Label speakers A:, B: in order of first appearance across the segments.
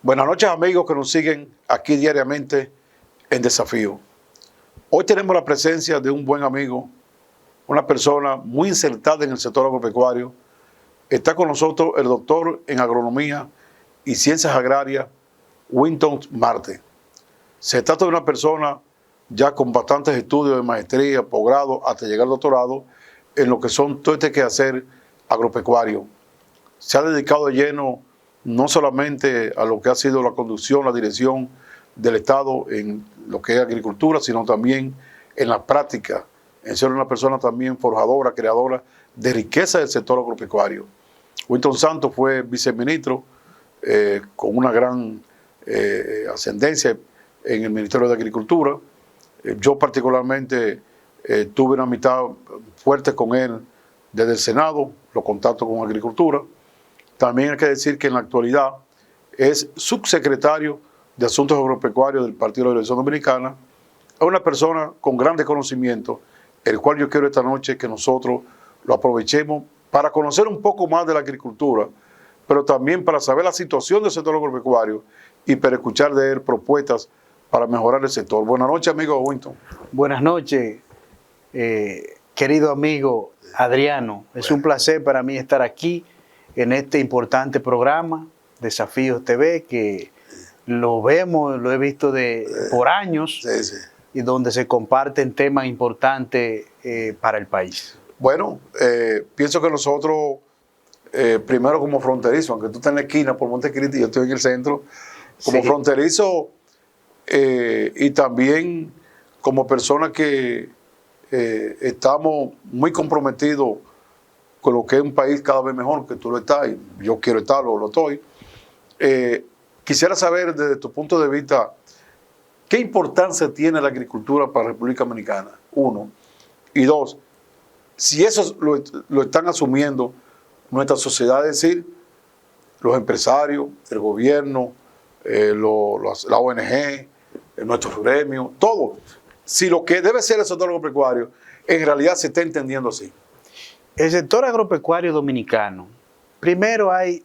A: Buenas noches, amigos que nos siguen aquí diariamente en Desafío. Hoy tenemos la presencia de un buen amigo, una persona muy insertada en el sector agropecuario. Está con nosotros el doctor en Agronomía y Ciencias Agrarias, Winton Marte. Se trata de una persona ya con bastantes estudios de maestría, posgrado, hasta llegar al doctorado, en lo que son todo este quehacer agropecuario. Se ha dedicado de lleno no solamente a lo que ha sido la conducción, la dirección del Estado en lo que es agricultura, sino también en la práctica, en ser una persona también forjadora, creadora de riqueza del sector agropecuario. Winton Santos fue viceministro con una gran ascendencia en el Ministerio de Agricultura. Yo particularmente tuve una amistad fuerte con él desde el Senado, los contactos con Agricultura. También hay que decir que en la actualidad es subsecretario de Asuntos Agropecuarios del Partido de la Liberación Dominicana. Es una persona con grandes conocimientos, el cual yo quiero esta noche que nosotros lo aprovechemos para conocer un poco más de la agricultura, pero también para saber la situación del sector agropecuario y para escuchar de él propuestas para mejorar el sector. Buenas noches, amigo Winton.
B: Buenas noches, querido amigo Adriano. Es un placer para mí estar aquí en este importante programa, Desafíos TV, que lo vemos, lo he visto por años, y donde se comparten temas importantes para el país.
A: Bueno, pienso que nosotros, primero como fronterizo, aunque tú estás en la esquina por Montecristi y yo estoy en el centro, como fronterizo y también como personas que estamos muy comprometidos con lo que es un país cada vez mejor, que tú lo estás, y yo quiero estarlo, lo estoy. Quisiera saber desde tu punto de vista, ¿qué importancia tiene la agricultura para la República Dominicana? Uno. Y dos, si eso lo están asumiendo nuestra sociedad, es decir, los empresarios, el gobierno, la ONG, nuestros gremios, todo. Si lo que debe ser el sector agropecuario, en realidad se está entendiendo así.
B: El sector agropecuario dominicano, primero hay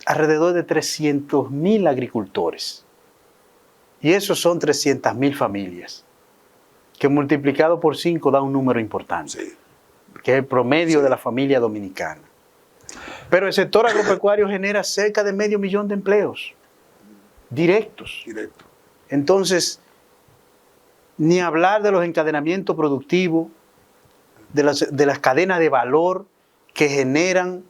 B: alrededor de 300.000 agricultores. Y esos son 300.000 familias, que multiplicado por 5 da un número importante, que es el promedio de la familia dominicana. Pero el sector agropecuario genera cerca de 500.000 de empleos directos. Entonces, ni hablar de los encadenamientos productivos, de las cadenas de valor que generan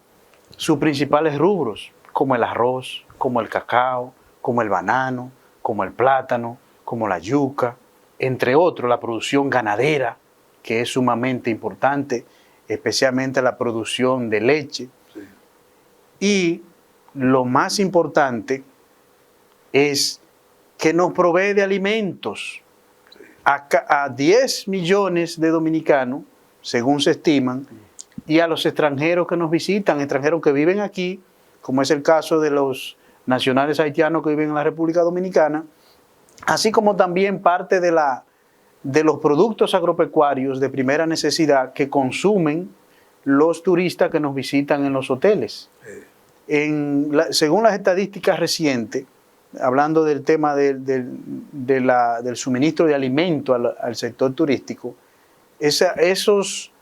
B: sus principales rubros, como el arroz, como el cacao, como el banano, como el plátano, como la yuca, entre otros, la producción ganadera, que es sumamente importante, especialmente la producción de leche. Y lo más importante es que nos provee de alimentos a 10 millones de dominicanos, según se estiman, y a los extranjeros que nos visitan, extranjeros que viven aquí, como es el caso de los nacionales haitianos que viven en la República Dominicana, así como también parte de los productos agropecuarios de primera necesidad que consumen los turistas que nos visitan en los hoteles. Según las estadísticas recientes, hablando del tema del suministro de alimentos al sector turístico, esos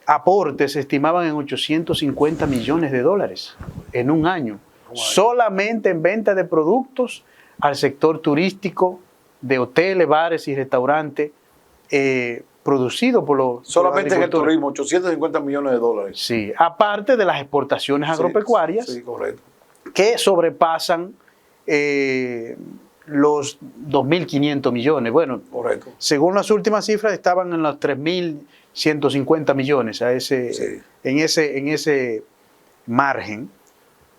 B: aportes se estimaban en 850 millones de dólares en un año, solamente en venta de productos al sector turístico, de hoteles, bares y restaurantes, producido por los
A: solamente en el turismo, 850 millones de dólares.
B: Sí, aparte de las exportaciones agropecuarias,
A: correcto,
B: que sobrepasan los 2.500 millones. Bueno, correcto, según las últimas cifras estaban en los 3.150 millones en ese margen.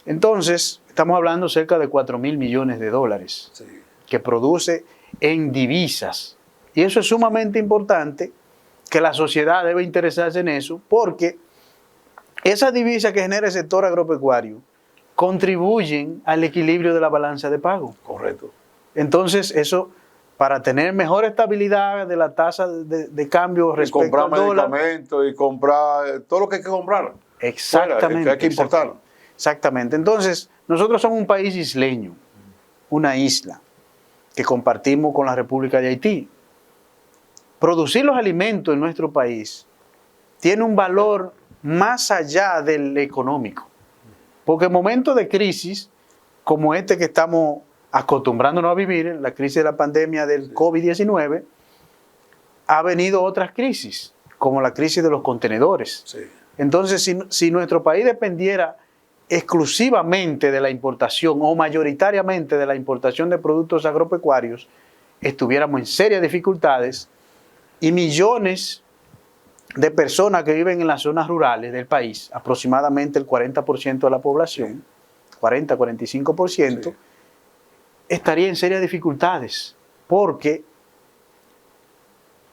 B: Entonces, estamos hablando cerca de 4.000 millones de dólares que produce en divisas. Y eso es sumamente importante, que la sociedad debe interesarse en eso, porque esas divisas que genera el sector agropecuario contribuyen al equilibrio de la balanza de pago.
A: Correcto.
B: Entonces, eso, para tener mejor estabilidad de la tasa de cambio respecto al dólar.
A: Y comprar medicamentos y comprar todo lo que hay que comprar.
B: Exactamente.
A: Que hay que importar.
B: Exactamente. Entonces, nosotros somos un país isleño. una isla que compartimos con la República de Haití. Producir los alimentos en nuestro país tiene un valor más allá del económico. Porque en momentos de crisis, como este que estamos acostumbrándonos a vivir, la crisis de la pandemia del COVID-19, ha venido otras crisis, como la crisis de los contenedores.
A: Sí.
B: Entonces, si nuestro país dependiera exclusivamente de la importación o mayoritariamente de la importación de productos agropecuarios, estuviéramos en serias dificultades y millones de personas que viven en las zonas rurales del país, aproximadamente el 40% de la población, 40-45%,
A: Sí.
B: estaría en serias dificultades porque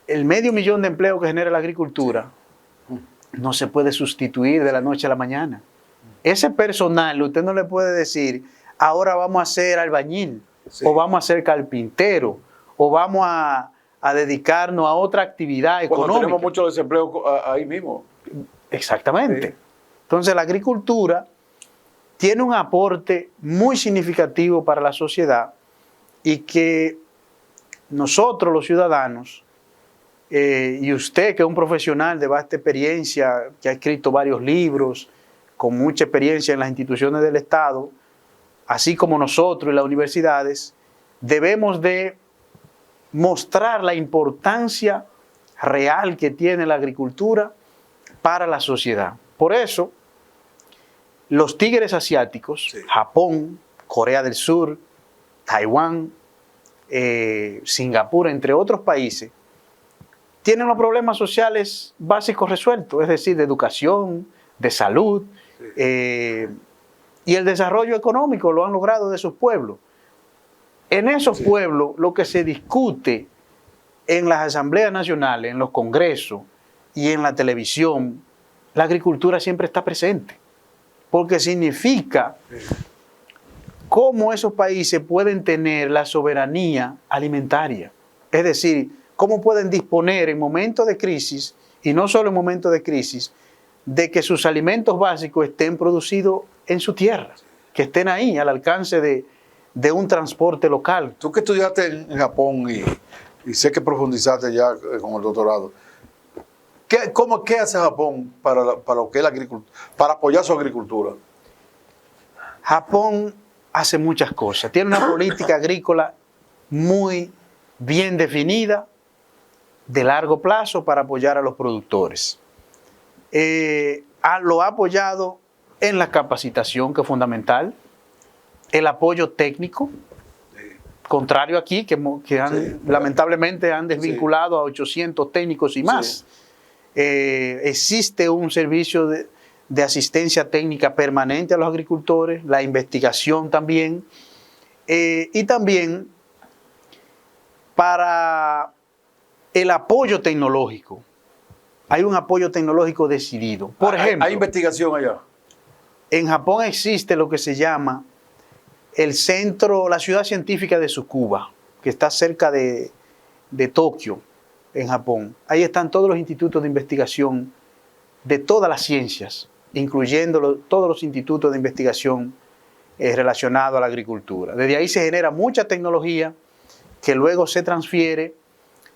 B: el 500.000 de empleos que genera la agricultura no se puede sustituir de la noche a la mañana. Ese personal, usted no le puede decir, ahora vamos a ser albañil,
A: Sí.
B: o vamos a ser carpintero, o vamos a dedicarnos a otra actividad
A: Cuando
B: económica.
A: tenemos mucho desempleo ahí mismo.
B: Exactamente.
A: Sí.
B: Entonces la agricultura tiene un aporte muy significativo para la sociedad y que nosotros los ciudadanos, y usted que es un profesional de vasta experiencia, que ha escrito varios libros, con mucha experiencia en las instituciones del Estado, así como nosotros y las universidades, debemos de mostrar la importancia real que tiene la agricultura para la sociedad. Por eso, los tigres asiáticos,
A: Sí.
B: Japón, Corea del Sur, Taiwán, Singapur, entre otros países, tienen los problemas sociales básicos resueltos, es decir, de educación, de salud, y el desarrollo económico lo han logrado de sus pueblos. En esos pueblos, lo que se discute en las asambleas nacionales, en los congresos y en la televisión, la agricultura siempre está presente, porque significa cómo esos países pueden tener la soberanía alimentaria. Es decir, cómo pueden disponer en momentos de crisis, y no solo en momentos de crisis, de que sus alimentos básicos estén producidos en su tierra, que estén ahí al alcance de un transporte local.
A: Tú que estudiaste en Japón y sé que profundizaste ya con el doctorado, ¿qué hace Japón para lo que es la agricultura, para apoyar su agricultura?
B: Japón hace muchas cosas. Tiene una política agrícola muy bien definida, de largo plazo, para apoyar a los productores. Lo ha apoyado en la capacitación, que es fundamental, el apoyo técnico, contrario aquí, que lamentablemente han desvinculado a 800 técnicos y más.
A: Sí.
B: Existe un servicio de asistencia técnica permanente a los agricultores, la investigación también, y también para el apoyo tecnológico. Hay un apoyo tecnológico decidido. Por ejemplo,
A: ¿Hay investigación allá?
B: en Japón existe lo que se llama el centro, la ciudad científica de Tsukuba, que está cerca de Tokio, en Japón. Ahí están todos los institutos de investigación de todas las ciencias, incluyendo todos los institutos de investigación relacionados a la agricultura. Desde ahí se genera mucha tecnología que luego se transfiere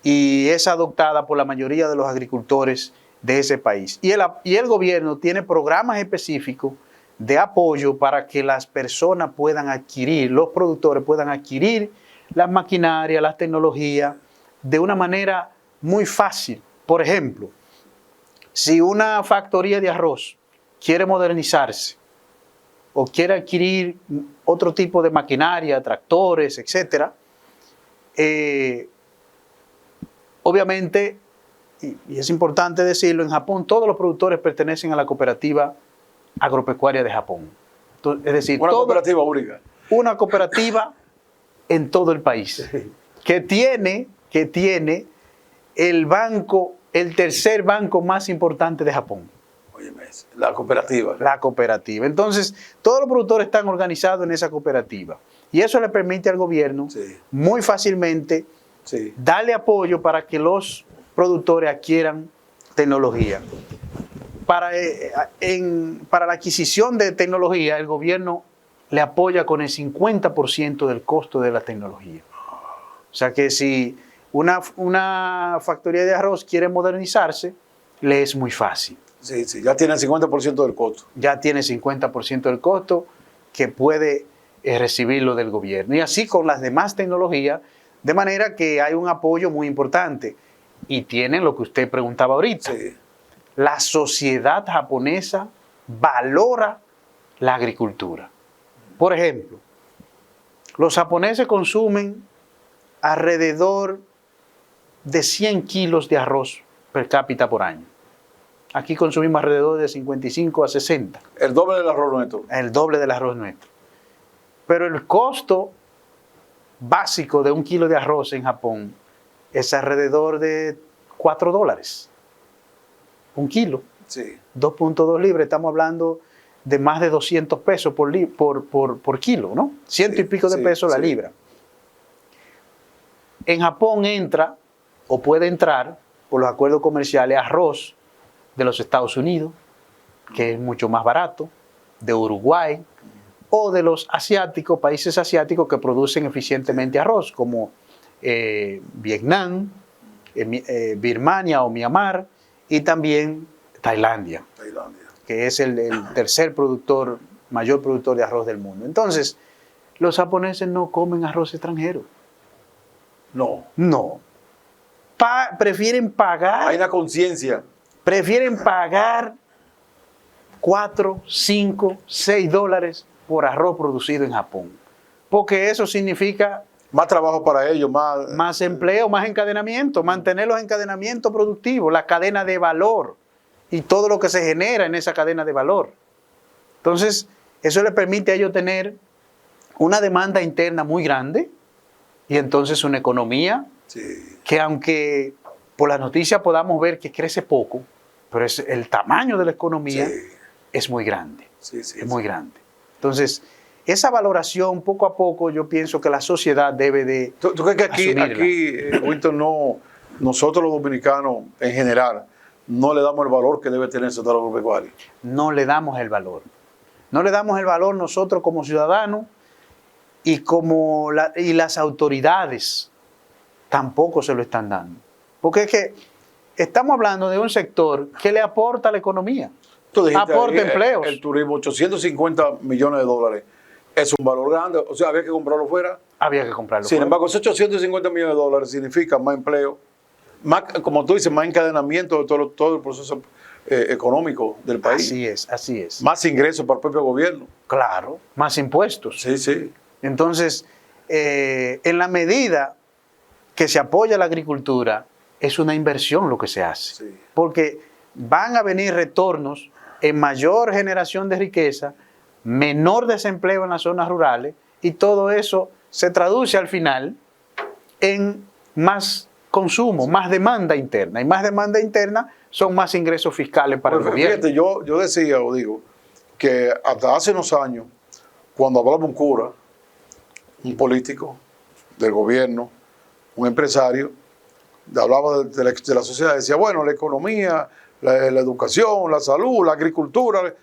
B: y es adoptada por la mayoría de los agricultores de ese país. Y el gobierno tiene programas específicos de apoyo para que las personas puedan adquirir, los productores puedan adquirir las maquinarias, las tecnologías de una manera muy fácil. Por ejemplo, si una factoría de arroz quiere modernizarse o quiere adquirir otro tipo de maquinaria, tractores, etcétera, obviamente, y es importante decirlo, en Japón todos los productores pertenecen a la cooperativa agropecuaria de Japón. Entonces, es decir,
A: Una cooperativa única.
B: Una cooperativa en todo el país, que tiene el tercer banco más importante de Japón.
A: Óyeme, la cooperativa.
B: La cooperativa. Entonces, todos los productores están organizados en esa cooperativa. Y eso le permite al gobierno muy fácilmente darle apoyo para que los productores adquieran tecnología. Para la adquisición de tecnología, el gobierno le apoya con el 50% del costo de la tecnología. O sea que si una factoría de arroz quiere modernizarse, le es muy fácil.
A: Sí, sí, ya tiene el 50% del costo.
B: Ya tiene 50% del costo que puede recibirlo del gobierno. Y así con las demás tecnologías, de manera que hay un apoyo muy importante. Y tienen lo que usted preguntaba ahorita.
A: Sí.
B: La sociedad japonesa valora la agricultura. Por ejemplo, los japoneses consumen alrededor de 100 kilos de arroz per cápita por año. Aquí consumimos alrededor de 55 a 60.
A: El doble del arroz nuestro.
B: El doble del arroz nuestro. Pero el costo básico de un kilo de arroz en Japón es alrededor de $4. Un kilo.
A: Sí.
B: 2.2 libras. Estamos hablando de más de 200 pesos por kilo, ¿no? Ciento y pico de pesos la libra. En Japón entra o puede entrar por los acuerdos comerciales arroz de los Estados Unidos, que es mucho más barato, de Uruguay, o de los asiáticos, países asiáticos que producen eficientemente arroz, como Vietnam, Birmania o Myanmar, y también Tailandia, que es el tercer mayor productor de arroz del mundo. Entonces, los japoneses no comen arroz extranjero.
A: No.
B: No. Prefieren pagar.
A: Hay una conciencia.
B: Prefieren pagar $4, $5, $6 por arroz producido en Japón. Porque eso significa
A: más trabajo para ellos,
B: más empleo, más encadenamiento, mantener los encadenamientos productivos, la cadena de valor y todo lo que se genera en esa cadena de valor. Entonces, eso les permite a ellos tener una demanda interna muy grande y entonces una economía que, aunque por las noticias podamos ver que crece poco, pero el tamaño de la economía es muy grande. Es muy grande. Entonces, esa valoración, poco a poco, yo pienso que la sociedad debe de
A: ¿Tú crees que aquí Wilton, nosotros los dominicanos en general, no le damos el valor que debe tener el sector agropecuario?
B: No le damos el valor. No le damos el valor nosotros como ciudadanos y las autoridades tampoco se lo están dando. Porque es que estamos hablando de un sector que le aporta a la economía. Aporta empleos.
A: El turismo, 850 millones de dólares. Es un valor grande, o sea, había que comprarlo fuera.
B: Había que comprarlo
A: Sin
B: fuera.
A: embargo, esos 850 millones de dólares significan más empleo, más, como tú dices, más encadenamiento de todo el proceso económico del país.
B: Así es, así es.
A: Más ingresos para el propio gobierno.
B: Claro, más impuestos.
A: Sí, sí.
B: Entonces, en la medida que se apoya la agricultura, es una inversión lo que se hace.
A: Sí.
B: Porque van a venir retornos en mayor generación de riqueza, menor desempleo en las zonas rurales, y todo eso se traduce al final en más consumo, más demanda interna. Y más demanda interna son más ingresos fiscales para el gobierno.
A: Fíjate, yo decía o digo que hasta hace unos años, cuando hablaba un cura, un político del gobierno, un empresario, hablaba de la sociedad, decía, bueno, la economía, la educación, la salud, la agricultura.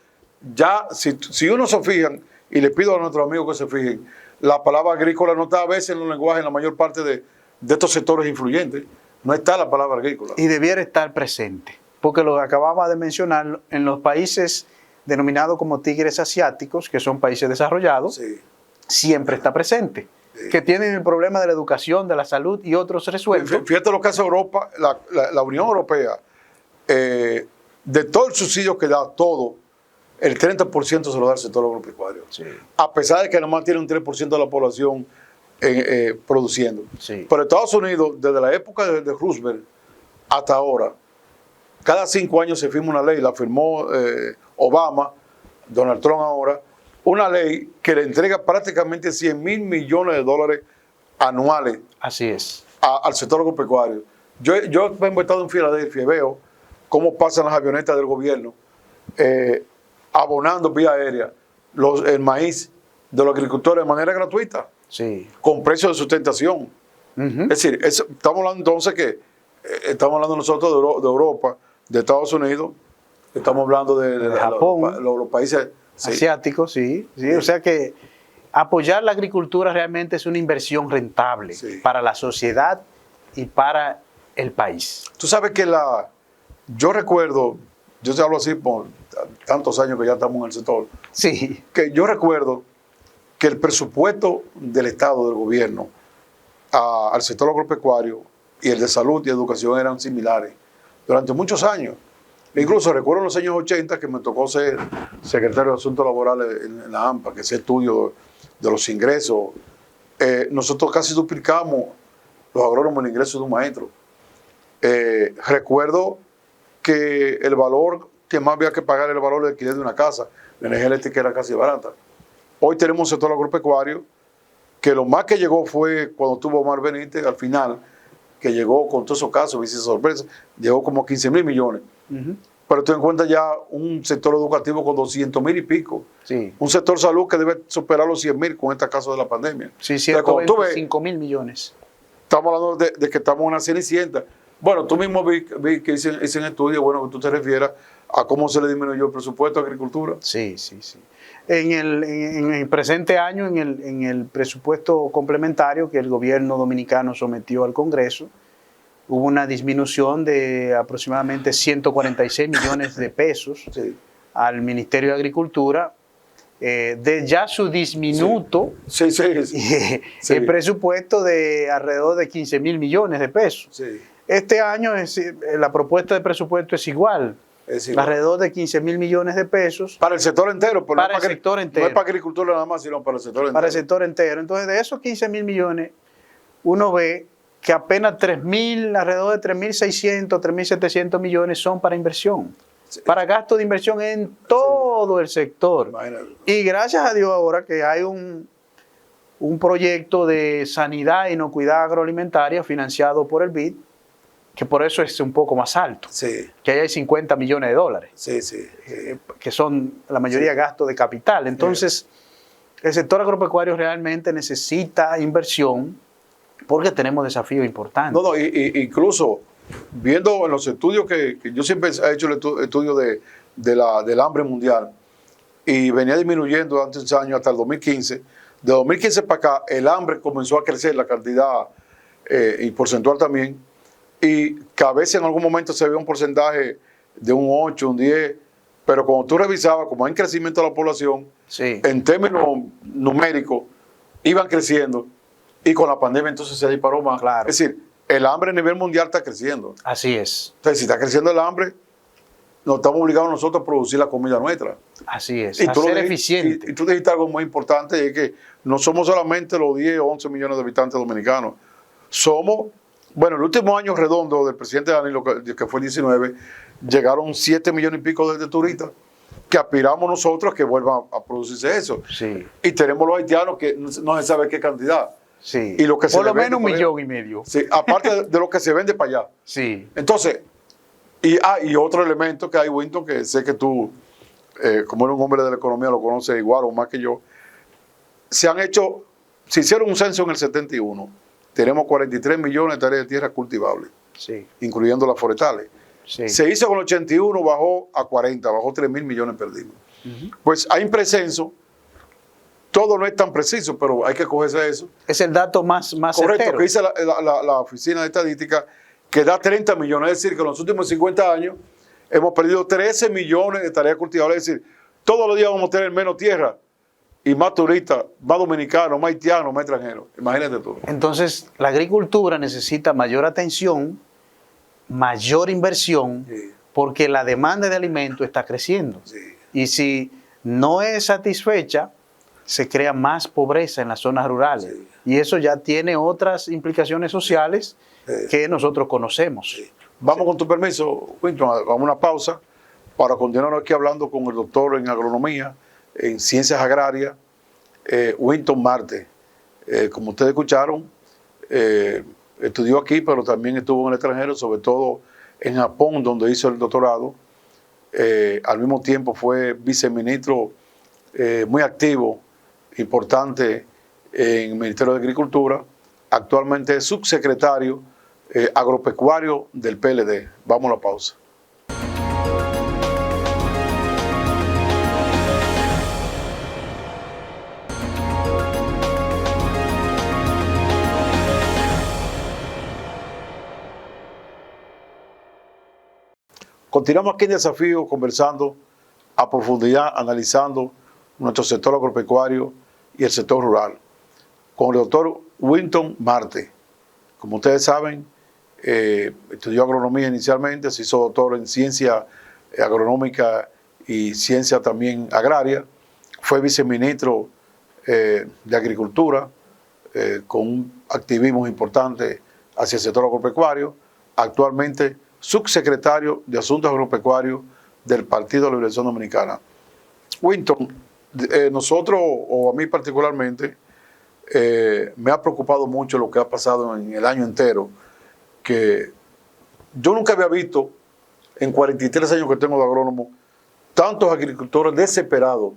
A: Ya, si uno se fijan, y le pido a nuestros amigos que se fijen, la palabra agrícola no está a veces en los lenguajes, en la mayor parte de estos sectores influyentes, no está la palabra agrícola.
B: Y debiera estar presente, porque lo acababa de mencionar, en los países denominados como tigres asiáticos, que son países desarrollados, siempre está presente, que tienen el problema de la educación, de la salud y otros resueltos.
A: Fíjate lo que hace Europa, la Unión Europea, de todo el subsidio que da, todo, el 30% se lo da al sector agropecuario. A pesar de que nomás tiene un 3% de la población produciendo. Pero Estados Unidos, desde la época de Roosevelt hasta ahora, cada 5 años se firma una ley, la firmó Obama, Donald Trump ahora, una ley que le entrega prácticamente $100 mil millones de dólares anuales.
B: Así es.
A: Al sector agropecuario. Yo he estado en Filadelfia y veo cómo pasan las avionetas del gobierno abonando vía aérea el maíz de los agricultores de manera gratuita, con precio de sustentación. Es decir, estamos hablando entonces que estamos hablando nosotros de Europa, de Estados Unidos, estamos hablando de
B: Japón,
A: los países
B: asiáticos, o sea que apoyar la agricultura realmente es una inversión rentable para la sociedad y para el país.
A: Tú sabes que yo recuerdo, yo te hablo así por tantos años que ya estamos en el sector,
B: Sí.
A: que yo recuerdo que el presupuesto del Estado, del gobierno, al sector agropecuario y el de salud y educación eran similares durante muchos años. Incluso recuerdo en los años 80 que me tocó ser secretario de Asuntos Laborales en la AMPA, que es el estudio de los ingresos. Nosotros casi duplicamos los agrónomos el ingreso de un maestro. Recuerdo que el valor que más había que pagar era el valor de alquiler de una casa. La energía eléctrica era casi barata. Hoy tenemos un sector agropecuario que lo más que llegó fue cuando tuvo Omar Benítez, al final, que llegó con todos esos casos, y sorpresa, llegó como 15.000 millones. Pero tú encuentras ya un sector educativo con 200.000 y pico.
B: Sí.
A: Un sector salud que debe superar los 100.000 con este caso de la pandemia.
B: Sí, 125.000 millones.
A: Estamos hablando de que estamos en una cenicienta. Bueno, tú mismo vi que hice en estudio, bueno, que tú te refieras a cómo se le disminuyó el presupuesto a agricultura.
B: Sí. En el presente año, en el presupuesto complementario que el gobierno dominicano sometió al Congreso, hubo una disminución de aproximadamente 146 millones de pesos al Ministerio de Agricultura, de ya su disminuto, el presupuesto de alrededor de 15.000 millones de pesos.
A: Sí.
B: Este año la propuesta de presupuesto es igual. Alrededor de 15.000 millones de pesos.
A: Para el sector entero.
B: Para el sector entero.
A: No es para agricultura nada más, sino para el sector entero.
B: Para el sector entero. Entonces, de esos 15.000 millones, uno ve que apenas alrededor de 3.600, 3.700 millones son para inversión. Sí. Para gasto de inversión en todo el sector.
A: Imagínate.
B: Y gracias a Dios ahora que hay un proyecto de sanidad e inocuidad agroalimentaria financiado por el BID, que por eso es un poco más alto, que ahí hay 50 millones de dólares, que son la mayoría gastos de capital. Entonces, el sector agropecuario realmente necesita inversión porque tenemos desafíos importantes.
A: Incluso viendo en los estudios que yo siempre he hecho el estudio del hambre mundial y venía disminuyendo durante un año hasta el 2015. De 2015 para acá, el hambre comenzó a crecer, la cantidad y porcentual también. Y que a veces en algún momento se ve un porcentaje de un 8, un 10, pero cuando tú revisabas, como hay un crecimiento de la población, en términos numéricos, iban creciendo y con la pandemia entonces se disparó más.
B: Claro.
A: Es decir, el hambre a nivel mundial está creciendo.
B: Así es.
A: Entonces, si está creciendo el hambre, nos estamos obligados nosotros a producir la comida nuestra.
B: Así es, a ser eficiente.
A: Y tú dijiste algo muy importante, y es que no somos solamente los 10 o 11 millones de habitantes dominicanos, somos... Bueno, el último año redondo del presidente Danilo, que fue el 19, llegaron 7 millones y pico de turistas que aspiramos nosotros a que vuelvan a producirse eso.
B: Sí.
A: Y tenemos los haitianos que no se sabe qué cantidad.
B: Sí.
A: Y lo que
B: por lo menos 1,5 millones.
A: Sí, aparte de lo que se vende para allá.
B: Sí.
A: Entonces, y otro elemento que hay, Winton, que sé que tú, como eres un hombre de la economía, lo conoces igual o más que yo, se hicieron un censo en el 71. Tenemos 43 millones de hectáreas de tierra cultivables, incluyendo las forestales. Se hizo con el 81, bajó a 40, bajó 3.000 millones perdimos. Pues hay un precenso, todo no es tan preciso, pero hay que cogerse eso.
B: Es el dato más
A: correcto,
B: certero.
A: que dice la Oficina de Estadística, que da 30 millones, es decir, que en los últimos 50 años hemos perdido 13 millones de hectáreas cultivables, es decir, todos los días vamos a tener menos tierra. Y más turistas, más dominicanos, más haitianos, más extranjeros. Imagínate tú.
B: Entonces, la agricultura necesita mayor atención, mayor inversión, porque la demanda de alimentos está creciendo. Y si no es satisfecha, se crea más pobreza en las zonas rurales. Y eso ya tiene otras implicaciones sociales que nosotros conocemos.
A: Vamos con tu permiso, Winton, vamos a una pausa para continuar aquí hablando con el doctor en agronomía, en ciencias agrarias, Winton Marte. Como ustedes escucharon, estudió aquí, pero también estuvo en el extranjero, sobre todo en Japón, donde hizo el doctorado. Al mismo tiempo fue viceministro muy activo, importante en el Ministerio de Agricultura. Actualmente es subsecretario agropecuario del PLD. Vamos a la pausa. continuamos aquí en Desafío conversando a profundidad, analizando nuestro sector agropecuario y el sector rural, con el doctor Winton Marte. Como ustedes saben, estudió agronomía inicialmente, se hizo doctor en ciencia agronómica y ciencia también agraria, fue viceministro de Agricultura, con un activismo importante hacia el sector agropecuario, actualmente subsecretario de Asuntos Agropecuarios del Partido de la Liberación Dominicana. Winton, nosotros, o a mí particularmente, me ha preocupado mucho lo que ha pasado en el año entero, que yo nunca había visto, en 43 años que tengo de agrónomo, tantos agricultores desesperados,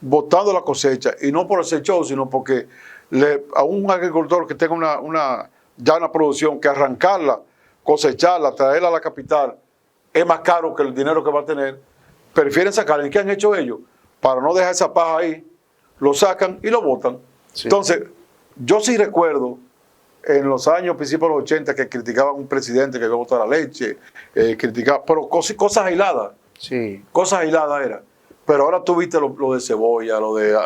A: botando la cosecha, y no por ese show, sino porque a un agricultor que tenga ya una producción, que arrancarla, cosecharla, traerla a la capital, es más caro que el dinero que va a tener, prefieren sacarla. ¿Y qué han hecho ellos? Para no dejar esa paja ahí, lo sacan y lo botan. Sí. Entonces, yo sí recuerdo en los años, principios de los 80, que criticaban a un presidente que iba a botar la leche, pero cosas aisladas.
B: Sí.
A: Cosas aisladas eran. Pero ahora tú viste lo de cebolla, lo de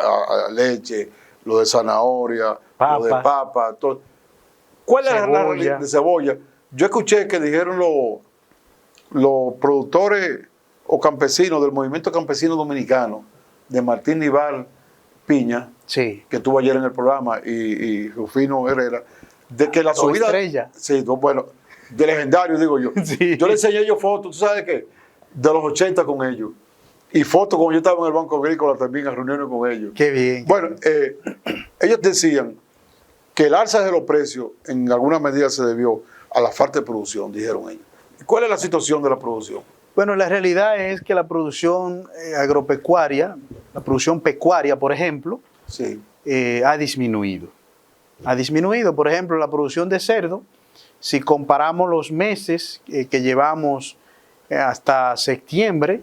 A: leche, lo de zanahoria, lo de papa. Todo. ¿Cuál es la realidad de cebolla? Yo escuché que dijeron los productores o campesinos del movimiento campesino dominicano, de Martín Nival Piña,
B: sí,
A: que estuvo ayer en el programa, y Rufino Herrera, de que la subida...
B: Estrella.
A: Sí, bueno, de legendario, digo yo.
B: Sí.
A: Yo le enseñé ellos fotos, ¿tú sabes qué? De los 80 con ellos. Y fotos como yo estaba en el Banco Agrícola también, a reuniones con ellos.
B: Qué bien.
A: Bueno, ellos decían que el alza de los precios en alguna medida se debió a la falta de producción, dijeron ellos. ¿Cuál es la situación de la producción?
B: Bueno, la realidad es que la producción agropecuaria, la producción pecuaria, por ejemplo,
A: sí,
B: ha disminuido. Ha disminuido, por ejemplo, la producción de cerdo. Si comparamos los meses que llevamos hasta septiembre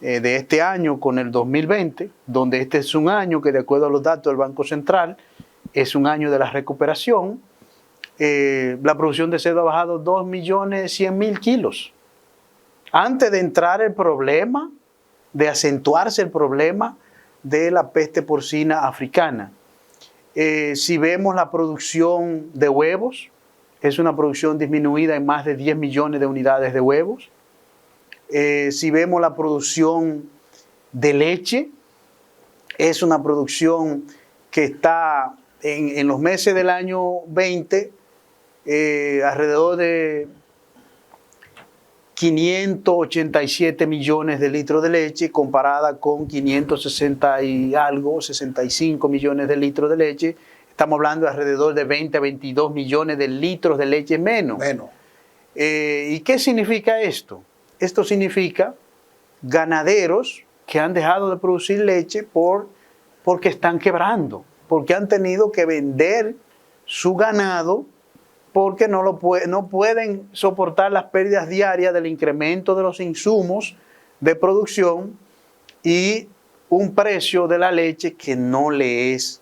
B: de este año con el 2020, donde este es un año que, de acuerdo a los datos del Banco Central, es un año de la recuperación, la producción de cerdo ha bajado 2.100.000 kilos. Antes de entrar el problema, de acentuarse el problema de la peste porcina africana. Si vemos la producción de huevos, es una producción disminuida en más de 10 millones de unidades de huevos. Si vemos la producción de leche, es una producción que está en los meses del año 20, alrededor de 587 millones de litros de leche, comparada con 560 y algo, 65 millones de litros de leche. Estamos hablando de alrededor de 20 a 22 millones de litros de leche menos. ¿Y qué significa esto? Esto significa ganaderos que han dejado de producir leche porque están quebrando, porque han tenido que vender su ganado, porque no pueden soportar las pérdidas diarias del incremento de los insumos de producción y un precio de la leche que no le es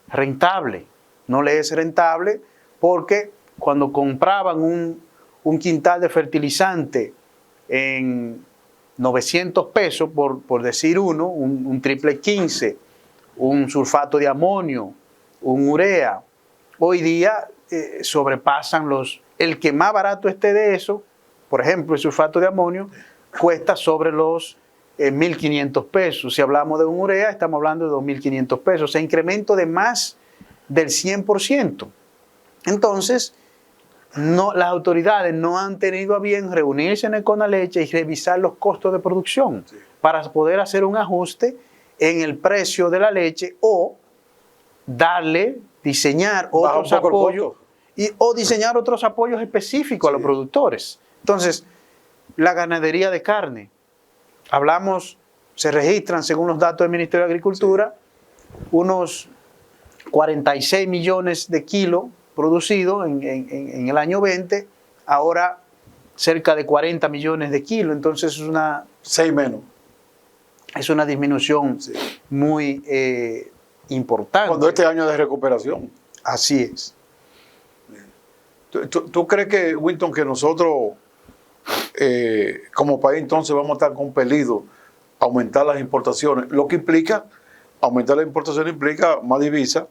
B: rentable. No le es rentable porque cuando compraban un quintal de fertilizante en 900 pesos, por decir un triple 15, un sulfato de amonio, un urea, hoy día sobrepasan el que más barato esté de eso, por ejemplo, el sulfato de amonio, cuesta sobre los 1.500 pesos. Si hablamos de un urea, estamos hablando de 2.500 pesos. O sea, incremento de más del 100%. Entonces, las autoridades no han tenido a bien reunirse en el CONALECHE y revisar los costos de producción para poder hacer un ajuste en el precio de la leche o diseñar otros apoyos o diseñar otros apoyos específicos a los productores. Entonces, la ganadería de carne, se registran según los datos del Ministerio de Agricultura, unos 46 millones de kilos producidos en el año 20, ahora cerca de 40 millones de kilos, entonces es una...
A: 6 menos.
B: Es una disminución muy importante.
A: Cuando este año de recuperación.
B: Así es.
A: ¿Tú crees que, Winton, que nosotros como país entonces vamos a estar compelidos a aumentar las importaciones, lo que implica, aumentar las importaciones implica más divisas,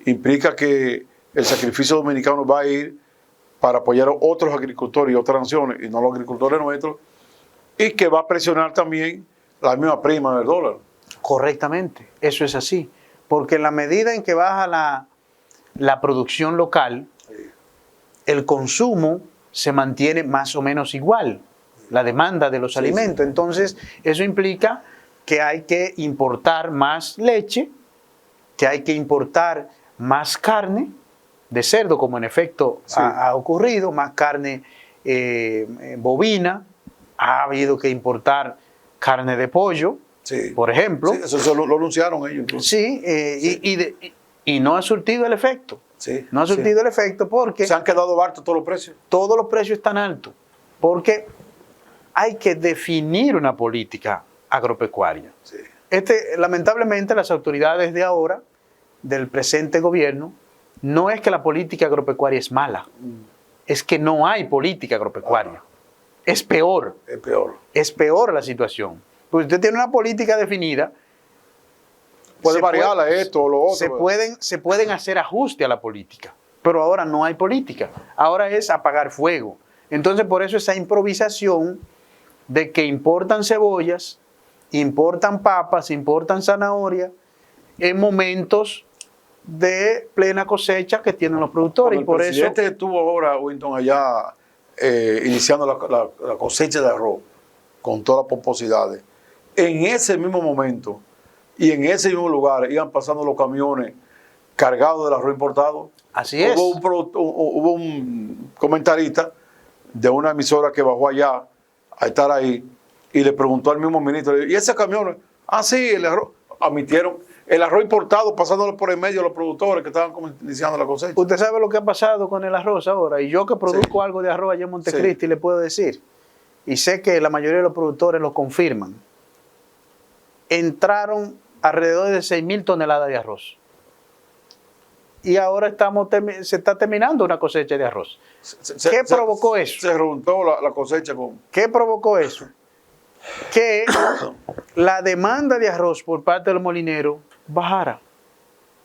A: implica que el sacrificio dominicano va a ir para apoyar a otros agricultores y otras naciones, y no los agricultores nuestros, y que va a presionar también la misma prima del dólar.
B: Correctamente, eso es así. Porque en la medida en que baja la producción local, el consumo se mantiene más o menos igual, la demanda de los alimentos. Entonces, eso implica que hay que importar más leche, que hay que importar más carne de cerdo, como en efecto ha ocurrido, más carne bovina, ha habido que importar carne de pollo, por ejemplo.
A: Sí, eso lo anunciaron ellos.
B: Sí, y no ha surtido el efecto.
A: Sí,
B: no ha surtido el efecto porque...
A: Se han quedado hartos todos los precios.
B: Todos los precios están altos, porque hay que definir una política agropecuaria.
A: Sí.
B: Lamentablemente las autoridades de ahora, del presente gobierno, no es que la política agropecuaria es mala, es que no hay política agropecuaria. Es peor.
A: Es peor.
B: Es peor la situación. Pues usted tiene una política definida.
A: Puede variarla esto o lo otro.
B: Se pueden hacer ajustes a la política, pero ahora no hay política. Ahora es apagar fuego. Entonces, por eso esa improvisación de que importan cebollas, importan papas, importan zanahoria en momentos de plena cosecha que tienen los productores.
A: Y por eso el presidente estuvo ahora, Winton, allá iniciando la cosecha de arroz con todas las pomposidades. En ese mismo momento y en ese mismo lugar iban pasando los camiones cargados del arroz importado.
B: Así es.
A: Hubo un comentarista de una emisora que bajó allá a estar ahí y le preguntó al mismo ministro, ¿y ese camión? Ah, sí, el arroz. Admitieron el arroz importado pasándolo por el medio de los productores que estaban iniciando la cosecha.
B: Usted sabe lo que ha pasado con el arroz ahora, y yo que produzco algo de arroz allá en Montecristi le puedo decir, y sé que la mayoría de los productores lo confirman. Entraron alrededor de 6.000 toneladas de arroz. Y ahora se está terminando una cosecha de arroz. ¿Qué provocó eso?
A: Se juntó la cosecha con...
B: ¿Qué provocó eso? Que la demanda de arroz por parte de los molineros bajara.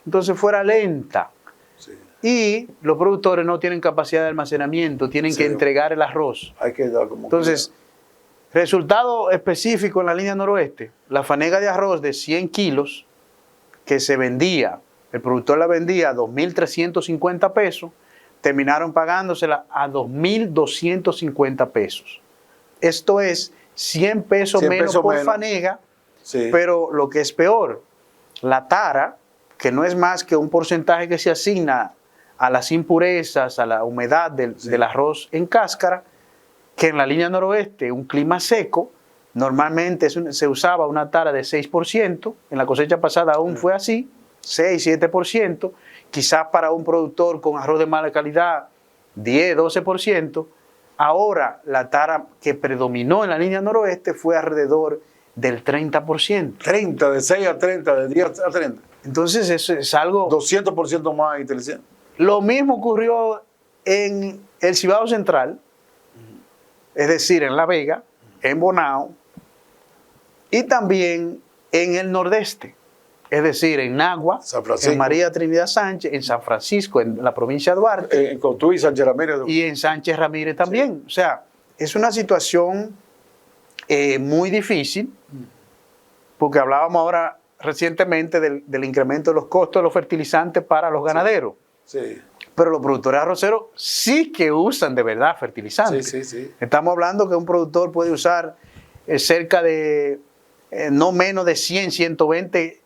B: Entonces fuera lenta.
A: Sí.
B: Y los productores no tienen capacidad de almacenamiento, tienen que entregar el arroz.
A: Hay que dar como...
B: Entonces, resultado específico en la línea noroeste, la fanega de arroz de 100 kilos que se vendía, el productor la vendía a 2.350 pesos, terminaron pagándosela a 2.250 pesos. Esto es 100 pesos menos por fanega, pero lo que es peor, la tara, que no es más que un porcentaje que se asigna a las impurezas, a la humedad del arroz en cáscara, que en la línea noroeste, un clima seco, normalmente se usaba una tara de 6%, en la cosecha pasada aún fue así, 6-7%, quizás para un productor con arroz de mala calidad, 10-12%. Ahora la tara que predominó en la línea noroeste fue alrededor del 30%.
A: 30, de 6 a 30, de 10 a 30.
B: Entonces eso es algo...
A: 200% más inteligente.
B: Lo mismo ocurrió en el Cibao Central, es decir, en La Vega, en Bonao, y también en el Nordeste, es decir, en Nagua, en María Trinidad Sánchez, en San Francisco, en la provincia de Duarte,
A: en Cotuí, Sánchez Ramírez.
B: Y en Sánchez Ramírez también. O sea, es una situación muy difícil, porque hablábamos ahora recientemente del incremento de los costos de los fertilizantes para los ganaderos.
A: Sí.
B: Pero los productores arroceros sí que usan de verdad fertilizantes.
A: Sí.
B: Estamos hablando que un productor puede usar cerca de no menos de 100, 120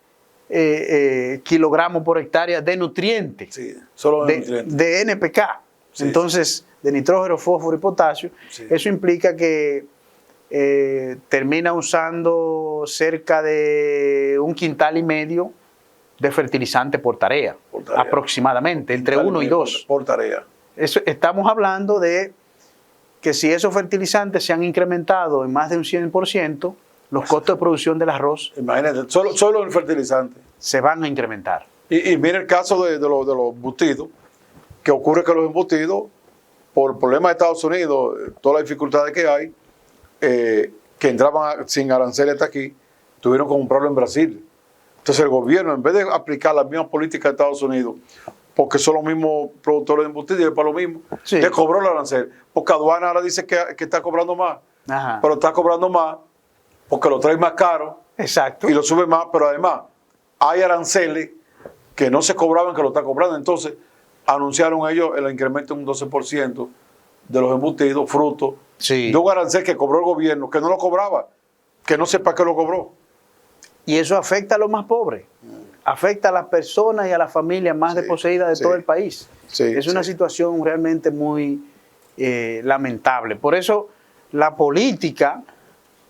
B: kilogramos por hectárea de nutrientes.
A: Sí, solo de nutrientes.
B: De NPK. Sí. Entonces, de nitrógeno, fósforo y potasio. Sí. Eso implica que termina usando cerca de 1,5 quintales de fertilizante por tarea, aproximadamente, entre 1 y 2.
A: Por tarea.
B: Estamos hablando de que si esos fertilizantes se han incrementado en más de un 100%, los costos de producción del arroz...
A: Imagínate, solo el fertilizante.
B: Se van a incrementar.
A: Y mira el caso de los embutidos, que ocurre que los embutidos por problemas de Estados Unidos, todas las dificultades que hay, que entraban sin aranceles hasta aquí, tuvieron que comprarlo en Brasil. Entonces el gobierno, en vez de aplicar las mismas políticas de Estados Unidos, porque son los mismos productores de embutidos y es para lo mismo,
B: Sí.
A: le cobró el arancel. Porque aduana ahora dice que está cobrando más,
B: Ajá.
A: pero está cobrando más porque lo trae más caro
B: Exacto.
A: y lo sube más, pero además hay aranceles que no se cobraban que lo está cobrando. Entonces anunciaron ellos el incremento en un 12% de los embutidos, fruto
B: Sí.
A: de un arancel que cobró el gobierno, que no lo cobraba, que no sepa qué lo cobró.
B: Y eso afecta a los más pobres, afecta a las personas y a las familias más
A: Sí,
B: desposeídas de
A: sí.
B: todo el país.
A: Sí,
B: es una
A: sí.
B: situación realmente muy lamentable. Por eso la política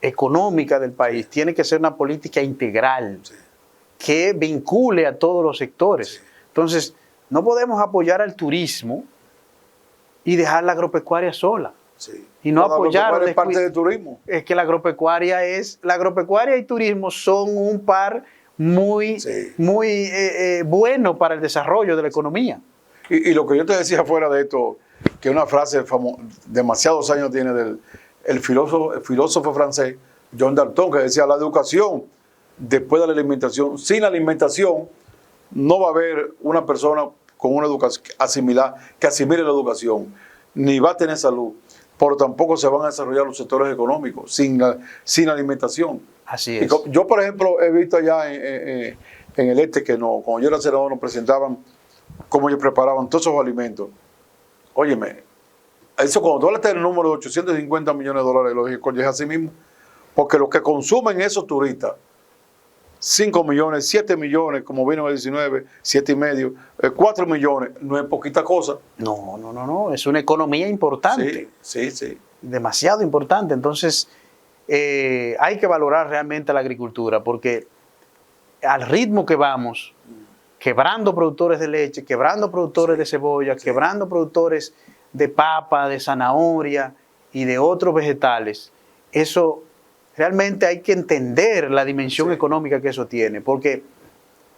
B: económica del país tiene que ser una política integral que vincule a todos los sectores. Entonces, no podemos apoyar al turismo y dejar la agropecuaria sola.
A: Sí.
B: Y no
A: Cuando
B: apoyar
A: lo
B: o
A: es parte del turismo.
B: Es que la agropecuaria y turismo son un par muy,
A: Sí.
B: muy bueno para el desarrollo de la economía.
A: Y lo que yo te decía fuera de esto, que una frase demasiados años tiene del el filósofo francés John Dalton, que decía: la educación después de la alimentación. Sin la alimentación no va a haber una persona con una educación que asimile la educación, ni va a tener salud, pero tampoco se van a desarrollar los sectores económicos sin alimentación.
B: Así
A: Y
B: es.
A: yo, por ejemplo, he visto allá en el este que cuando yo era senador nos presentaban cómo ellos preparaban todos esos alimentos. Óyeme, eso cuando tú hablas del número de 850 millones de dólares, lo dije así mismo, porque los que consumen esos turistas, 5 millones, 7 millones, como vino en el 19, 7 y medio, 4 millones, no es poquita cosa.
B: No, es una economía importante.
A: Sí.
B: Demasiado importante. Entonces, hay que valorar realmente la agricultura, porque al ritmo que vamos, quebrando productores de leche, quebrando productores de cebolla, quebrando productores de papa, de zanahoria y de otros vegetales, eso realmente hay que entender la dimensión económica que eso tiene, porque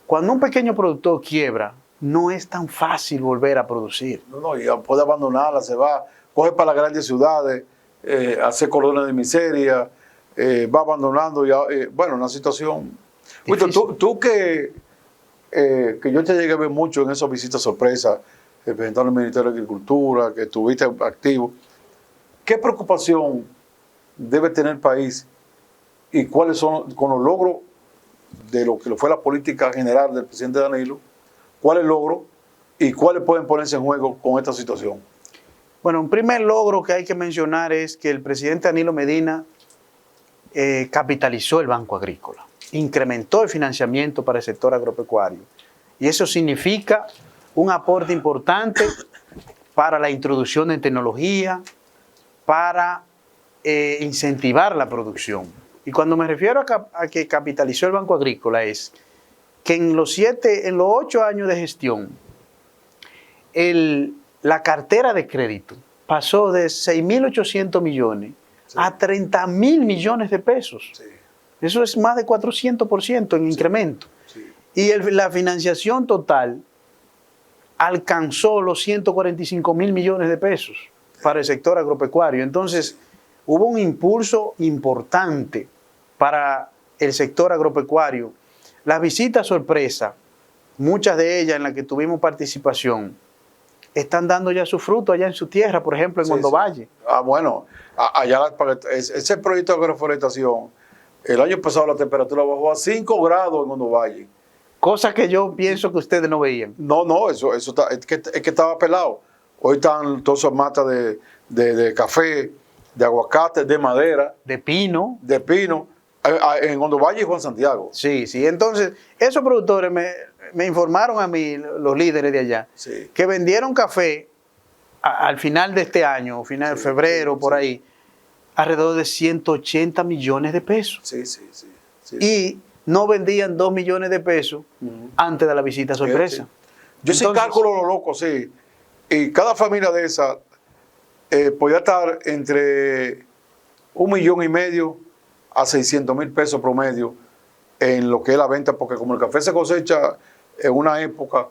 B: cuando un pequeño productor quiebra, no es tan fácil volver a producir.
A: No, y puede abandonarla, se va, coge para las grandes ciudades, hace cordones de miseria, va abandonando, bueno, una situación. Víctor, tú que yo te llegué a ver mucho en esas visitas sorpresas, representando al Ministerio de Agricultura, que estuviste activo, ¿qué preocupación debe tener el país y cuáles son con los logros de lo que fue la política general del presidente Danilo? ¿Cuáles logros y cuáles pueden ponerse en juego con esta situación?
B: Bueno, un primer logro que hay que mencionar es que el presidente Danilo Medina capitalizó el Banco Agrícola, incrementó el financiamiento para el sector agropecuario. Y eso significa un aporte importante para la introducción de tecnología, para incentivar la producción. Y cuando me refiero a que capitalizó el Banco Agrícola es que en los 8 años de gestión, la cartera de crédito pasó de 6.800 millones a 30.000 millones de pesos.
A: Sí.
B: Eso es más de 400% en incremento.
A: Sí.
B: Y la financiación total alcanzó los 145.000 millones de pesos para el sector agropecuario. Entonces, hubo un impulso importante para el sector agropecuario. Las visitas sorpresa, muchas de ellas en las que tuvimos participación, están dando ya su fruto allá en su tierra, por ejemplo, en Hondo Valle.
A: Bueno, allá ese proyecto de agroforestación, el año pasado la temperatura bajó a 5 grados en Hondo Valle.
B: Cosa que yo pienso que ustedes no veían.
A: No, eso es que estaba pelado. Hoy están todas esas matas de café, de aguacate, de madera,
B: De pino.
A: de pino, en Hondo Valle y Juan Santiago.
B: Sí. Entonces, esos productores me informaron a mí, los líderes de allá,
A: Sí.
B: que vendieron café al final de este año, final de febrero, por ahí, alrededor de 180 millones de pesos.
A: Sí.
B: Y no vendían 2 millones de pesos antes de la visita sorpresa.
A: Sí. Yo sí cálculo lo loco, sí. Y cada familia de esas podía estar entre 1,5 millones a 600,000 pesos promedio en lo que es la venta, porque como el café se cosecha en una época,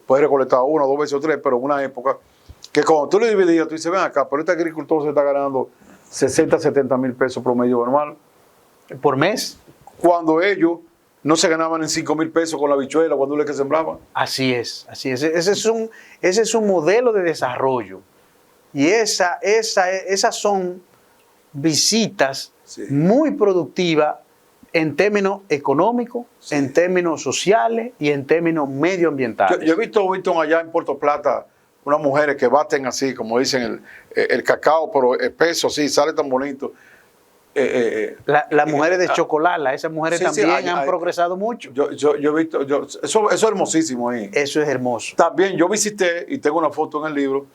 A: puede recolectar 1, 2 veces o 3, pero en una época, que cuando tú le dividías, tú dices, ven acá, pero este agricultor se está ganando 60, 70 mil pesos promedio anual.
B: ¿Por mes?
A: Cuando ellos no se ganaban en 5 mil pesos con la habichuela, cuando es que sembraban.
B: Así es, así es. Ese es un modelo de desarrollo. Y esas son visitas muy productivas en términos económicos, en términos sociales y en términos medioambientales.
A: Yo he visto, Winston, allá en Puerto Plata, unas mujeres que baten así, como dicen, el cacao, pero espeso, así, sale tan bonito.
B: Las mujeres de Chocolala, esas mujeres también han progresado mucho.
A: Yo he visto, eso es hermosísimo ahí.
B: Eso es hermoso.
A: También yo visité, y tengo una foto en el libro,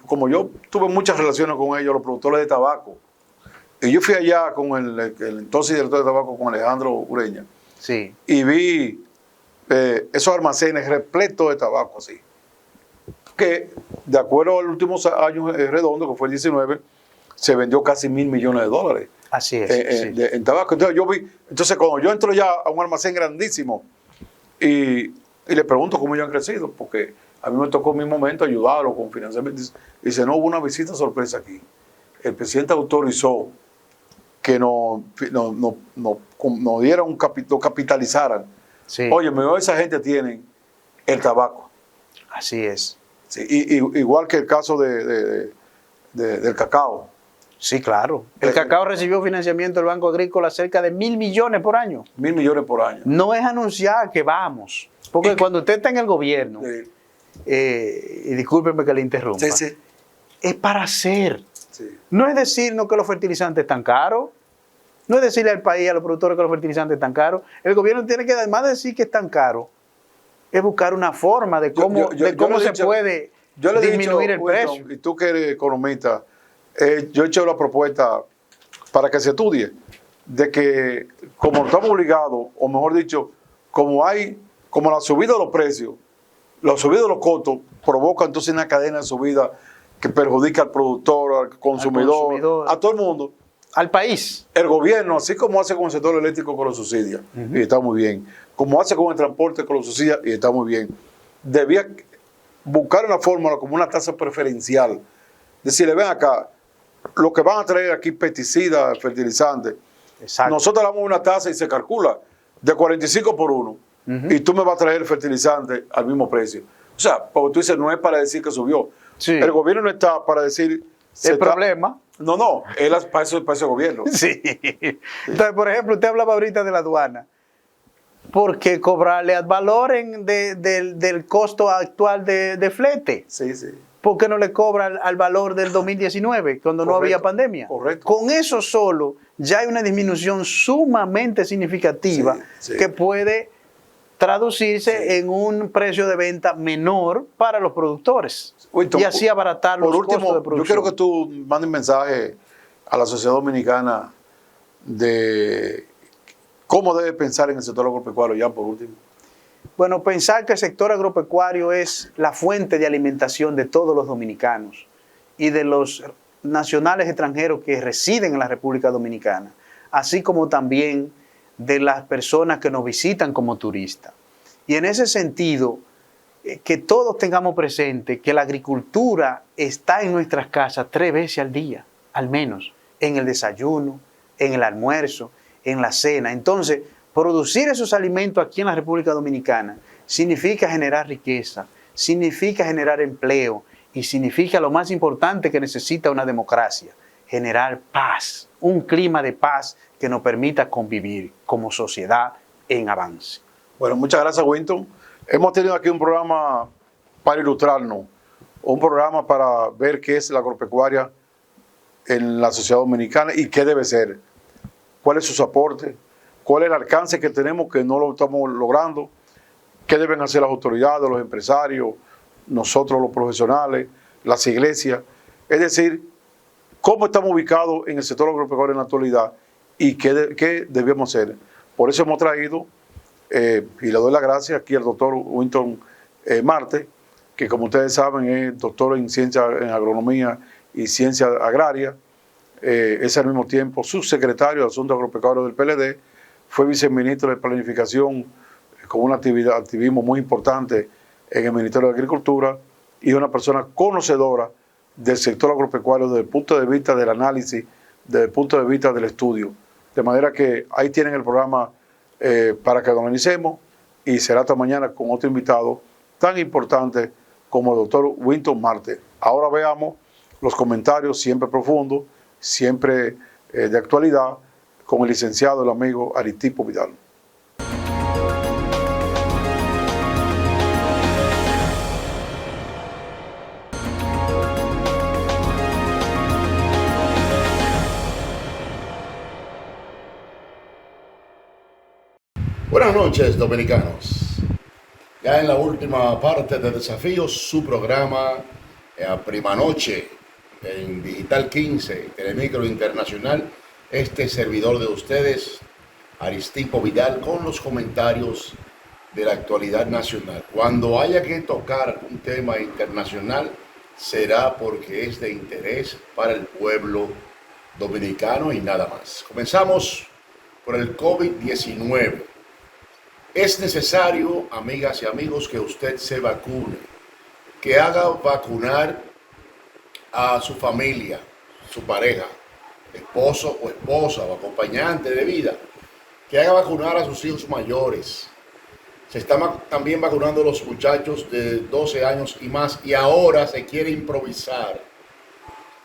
A: como yo tuve muchas relaciones con ellos, los productores de tabaco. Y yo fui allá con el entonces director de tabaco, con Alejandro Ureña.
B: Sí.
A: Y vi esos almacenes repletos de tabaco así. Que de acuerdo al último año redondo, que fue el 19, se vendió casi $1.000 millones.
B: Así es.
A: En tabaco. Entonces cuando yo entro ya a un almacén grandísimo y le pregunto cómo ellos han crecido, porque a mí me tocó en mi momento ayudarlo con financiamiento. Dice, no, hubo una visita sorpresa aquí. El presidente autorizó que nos dieran nos capitalizaran.
B: Sí.
A: Oye, esa gente tiene el tabaco.
B: Así es.
A: Sí, igual que el caso del cacao.
B: Sí, claro. El cacao recibió financiamiento del Banco Agrícola cerca de 1.000 millones por año.
A: 1.000 millones por año.
B: No es anunciar que vamos. Porque cuando usted está en el gobierno, y discúlpeme que le interrumpa, es para hacer. Sí. No es decirnos que los fertilizantes están caros. No es decirle al país, a los productores, que los fertilizantes están caros. El gobierno tiene que, además de decir que están caros, es buscar una forma de cómo, puede disminuir el precio.
A: Y tú que eres economista, yo he hecho la propuesta para que se estudie de que, como estamos obligados, o mejor dicho, como la subida de los precios, la subida de los costos provoca entonces una cadena de subida que perjudica al productor, al consumidor, a todo el mundo.
B: Al país.
A: El gobierno, así como hace con el sector eléctrico con los subsidios, y está muy bien, como hace con el transporte con los subsidios, y está muy bien, debía buscar una fórmula como una tasa preferencial. Decirle, ven acá, lo que van a traer aquí pesticidas, fertilizantes, nosotros le damos una tasa y se calcula de 45 por 1, y tú me vas a traer el fertilizante al mismo precio. O sea, porque tú dices, no es para decir que subió.
B: Sí.
A: El gobierno no está para decir...
B: problema.
A: No, él para ese gobierno.
B: Sí. Entonces, por ejemplo, usted hablaba ahorita de la aduana. ¿Por qué cobrarle al valor del costo actual de flete?
A: Sí.
B: ¿Por qué no le cobra al valor del 2019, cuando no había pandemia?
A: Correcto.
B: Con eso solo ya hay una disminución sumamente significativa que puede traducirse en un precio de venta menor para los productores y así abaratar los costos de producción.
A: Yo quiero que tú mandes un mensaje a la sociedad dominicana de cómo debe pensar en el sector agropecuario, ya por último.
B: Bueno, pensar que el sector agropecuario es la fuente de alimentación de todos los dominicanos y de los nacionales extranjeros que residen en la República Dominicana, así como también de las personas que nos visitan como turistas. Y en ese sentido, que todos tengamos presente que la agricultura está en nuestras casas 3 veces al día, al menos, en el desayuno, en el almuerzo, en la cena. Entonces, producir esos alimentos aquí en la República Dominicana significa generar riqueza, significa generar empleo y significa lo más importante que necesita una democracia, generar paz, un clima de paz que nos permita convivir como sociedad en avance.
A: Bueno, muchas gracias, Winston. Hemos tenido aquí un programa para ilustrarnos, un programa para ver qué es la agropecuaria en la sociedad dominicana y qué debe ser, cuál es sus aportes, cuál es el alcance que tenemos que no lo estamos logrando, qué deben hacer las autoridades, los empresarios, nosotros los profesionales, las iglesias. Es decir, cómo estamos ubicados en el sector agropecuario en la actualidad y qué debemos hacer. Por eso hemos traído, y le doy las gracias aquí al doctor Winston Marte, que como ustedes saben es doctor en ciencia, en agronomía y ciencia agraria, es al mismo tiempo subsecretario de Asuntos Agropecuarios del PLD, fue viceministro de Planificación con un activismo muy importante en el Ministerio de Agricultura y una persona conocedora del sector agropecuario desde el punto de vista del análisis, desde el punto de vista del estudio. De manera que ahí tienen el programa para que analicemos y será hasta mañana con otro invitado tan importante como el doctor Winton Marte. Ahora veamos los comentarios siempre profundos, siempre de actualidad, con el licenciado, el amigo Aristipo Vidal.
C: Buenas noches, dominicanos. Ya en la última parte de Desafíos, su programa Prima Noche en Digital 15, Telemicro Internacional. Este servidor de ustedes, Aristipo Vidal, con los comentarios de la actualidad nacional. Cuando haya que tocar un tema internacional, será porque es de interés para el pueblo dominicano y nada más. Comenzamos por el COVID-19. Es necesario, amigas y amigos, que usted se vacune, que haga vacunar a su familia, su pareja, esposo o esposa o acompañante de vida, que haga vacunar a sus hijos mayores. Se están también vacunando los muchachos de 12 años y más, y ahora se quiere improvisar.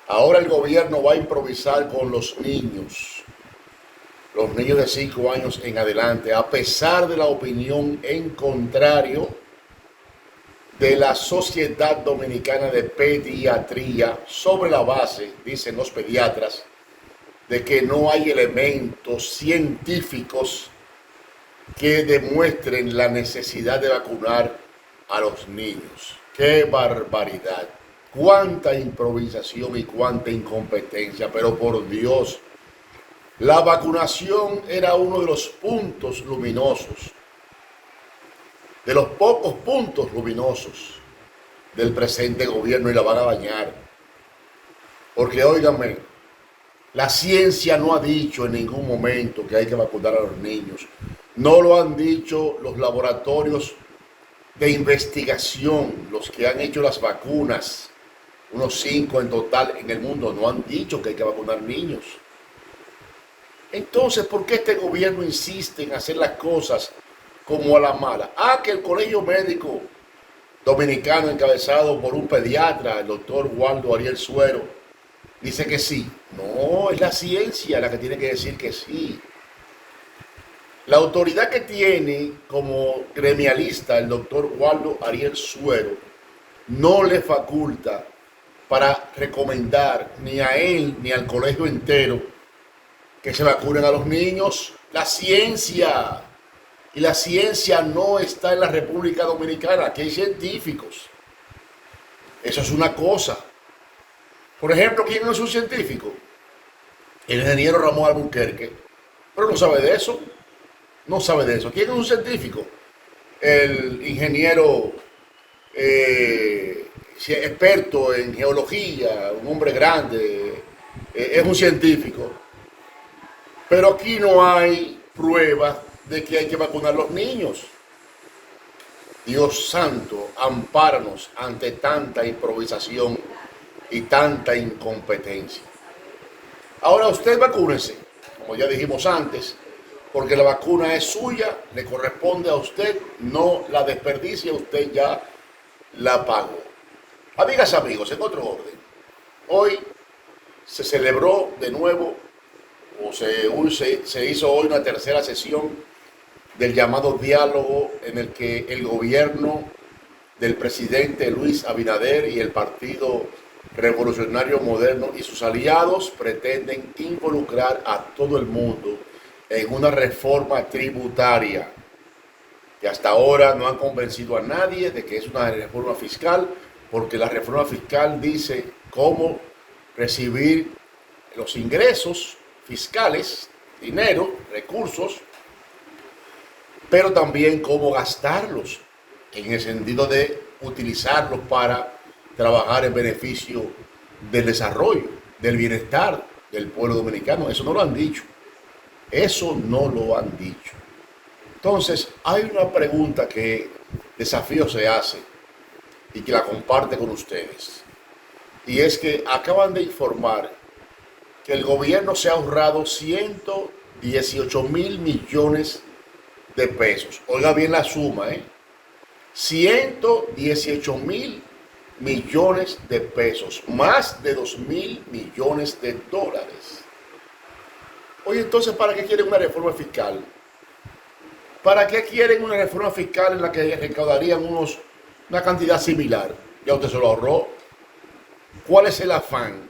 C: Ahora el gobierno va a improvisar con los niños de 5 años en adelante, a pesar de la opinión en contrario de la Sociedad Dominicana de Pediatría, sobre la base, dicen los pediatras, de que no hay elementos científicos que demuestren la necesidad de vacunar a los niños. ¡Qué barbaridad! ¡Cuánta improvisación y cuánta incompetencia! Pero por Dios, la vacunación era uno de los puntos luminosos, de los pocos puntos luminosos del presente gobierno, y la van a dañar. Porque, óigame, la ciencia no ha dicho en ningún momento que hay que vacunar a los niños. No lo han dicho los laboratorios de investigación, los que han hecho las vacunas, unos 5 en total en el mundo, no han dicho que hay que vacunar niños. Entonces, ¿por qué este gobierno insiste en hacer las cosas como a la mala? Que el Colegio Médico Dominicano, encabezado por un pediatra, el doctor Waldo Ariel Suero, dice que sí. No, es la ciencia la que tiene que decir que sí. La autoridad que tiene como gremialista el doctor Waldo Ariel Suero no le faculta para recomendar ni a él ni al colegio entero que se vacunen a los niños. La ciencia, y la ciencia no está en la República Dominicana. Aquí hay científicos. Eso es una cosa. Por ejemplo, ¿quién no es un científico? El ingeniero Ramón Albuquerque. Pero no sabe de eso. No sabe de eso. ¿Quién es un científico? El ingeniero experto en geología, un hombre grande, es un científico. Pero aquí no hay pruebas de que hay que vacunar a los niños. Dios santo, ampáranos ante tanta improvisación y tanta incompetencia. Ahora usted vacúnese, como ya dijimos antes, porque la vacuna es suya, le corresponde a usted, no la desperdicie, usted ya la pagó. Amigas, amigos, en otro orden, hoy se celebró de nuevo, o se hizo hoy una tercera sesión del llamado diálogo, en el que el gobierno del presidente Luis Abinader y el Partido Revolucionario Moderno y sus aliados pretenden involucrar a todo el mundo en una reforma tributaria que hasta ahora no han convencido a nadie de que es una reforma fiscal, porque la reforma fiscal dice cómo recibir los ingresos fiscales, dinero, recursos, pero también cómo gastarlos, en el sentido de utilizarlos para trabajar en beneficio del desarrollo, del bienestar del pueblo dominicano. Eso no lo han dicho. Eso no lo han dicho. Entonces, hay una pregunta que Desafío se hace. y que la comparte con ustedes. Y es que acaban de informar que el gobierno se ha ahorrado 118 mil millones de pesos. Oiga bien la suma, 118 mil millones de pesos, más de 2.000 millones de dólares. Oye, entonces, ¿para qué quieren una reforma fiscal? ¿Para qué quieren una reforma fiscal en la que recaudarían una cantidad similar? Ya usted se lo ahorró. ¿Cuál es el afán?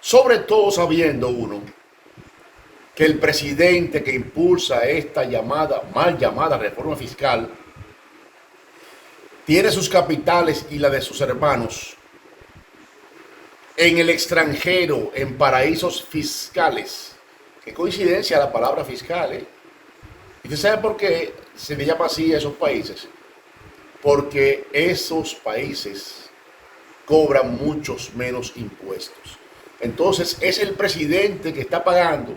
C: Sobre todo sabiendo uno que el presidente que impulsa esta mal llamada reforma fiscal tiene sus capitales y la de sus hermanos en el extranjero, en paraísos fiscales. Qué coincidencia la palabra fiscal, ¿eh? ¿Y usted sabe por qué se le llama así a esos países? Porque esos países cobran muchos menos impuestos. Entonces es el presidente que está pagando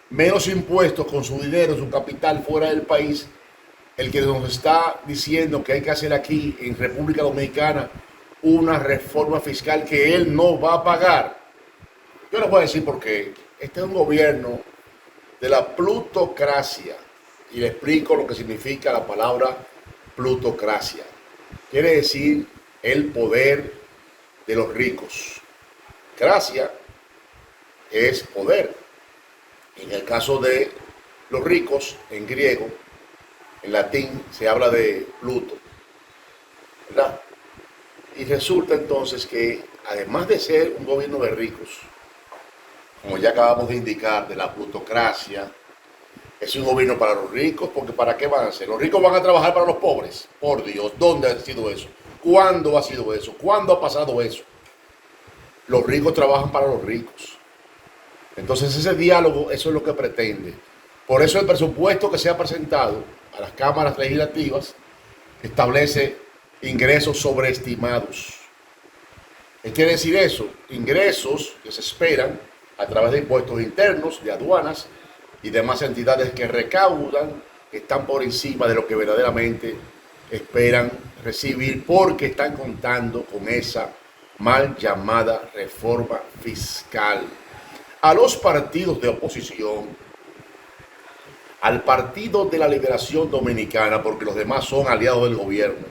C: menos impuestos con su dinero, su capital fuera del país, el que nos está diciendo que hay que hacer aquí en República Dominicana una reforma fiscal que él no va a pagar. Yo les voy a decir por qué. Este es un gobierno de la plutocracia. Y le explico lo que significa la palabra plutocracia. Quiere decir el poder de los ricos. Cracia es poder. En el caso de los ricos, en griego, en latín se habla de Pluto, ¿verdad? Y resulta entonces que, además de ser un gobierno de ricos, como ya acabamos de indicar, de la plutocracia, es un gobierno para los ricos, porque ¿para qué van a hacer? Los ricos van a trabajar para los pobres. Por Dios, ¿dónde ha sido eso? ¿Cuándo ha sido eso? ¿Cuándo ha pasado eso? Los ricos trabajan para los ricos. Entonces ese diálogo, eso es lo que pretende. Por eso el presupuesto que se ha presentado a las cámaras legislativas establece ingresos sobreestimados. ¿Qué quiere decir eso? Ingresos que se esperan a través de impuestos internos, de aduanas y demás entidades que recaudan, que están por encima de lo que verdaderamente esperan recibir, porque están contando con esa mal llamada reforma fiscal. A los partidos de oposición, al Partido de la Liberación Dominicana, porque los demás son aliados del gobierno,